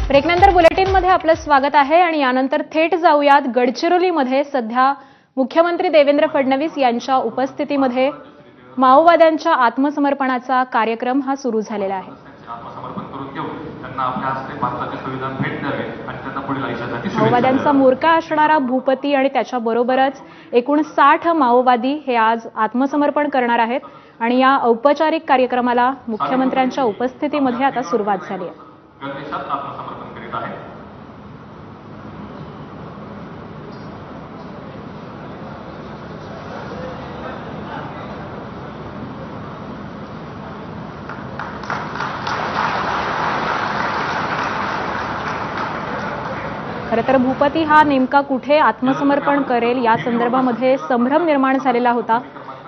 ब्रेकनंतर बुलेटिनमध्ये आपलं स्वागत आहे आणि यानंतर थेट जाऊयात गडचिरोलीमध्ये सध्या मुख्यमंत्री देवेंद्र फडणवीस यांच्या उपस्थितीमध्ये माओवाद्यांच्या आत्मसमर्पणाचा कार्यक्रम हा सुरू झालेला आहे। माओवाद्यांचा मोर्चा असणारा भूपती आणि त्याच्याबरोबरच एकूण 60 माओवादी हे आज आत्मसमर्पण करणार आहेत आणि या औपचारिक कार्यक्रमाला मुख्यमंत्र्यांच्या उपस्थितीमध्ये आता सुरुवात झाली आहे। खरं तर भूपती हा नेमका कुठे आत्मसमर्पण करेल या संदर्भामध्ये संभ्रम निर्माण झालेला होता।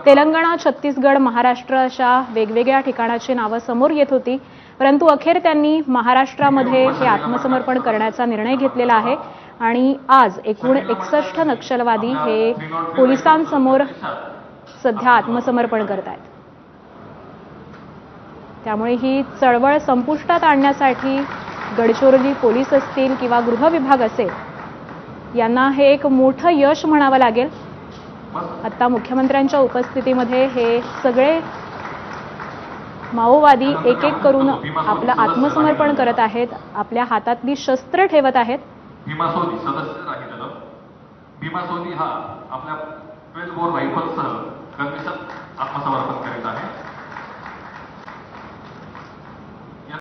तेलंगणा, छत्तीसगड, महाराष्ट्र अशा वेगवेगळ्या ठिकाणाची नावं समोर येत होती, परंतु अखेर त्यांनी महाराष्ट्रामध्ये हे आत्मसमर्पण करण्याचा निर्णय घेतलेला आहे आणि आज एकूण 61 नक्षलवादी हे पोलिसांसमोर सध्या आत्मसमर्पण करत आहेत। त्यामुळे ही चळवळ संपुष्टात आणण्यासाठी गडचिरोली पोलीस असतील किंवा गृह विभाग असेल यांना हे एक मोठं यश म्हणावं लागेल। आता मुख्यमंत्र्यांच्या उपस्थितीमध्ये हे सगळे माओवादी एक एक करून आपलं आत्मसमर्पण करत आहेत, आपल्या हातातली शस्त्र ठेवत आहेत। भीमासोनी सदस्य राहिलेलं भीमासोनी हा आपल्या 12 बोर रायफलसह गणवेशात आत्मसमर्पण करीत आहे।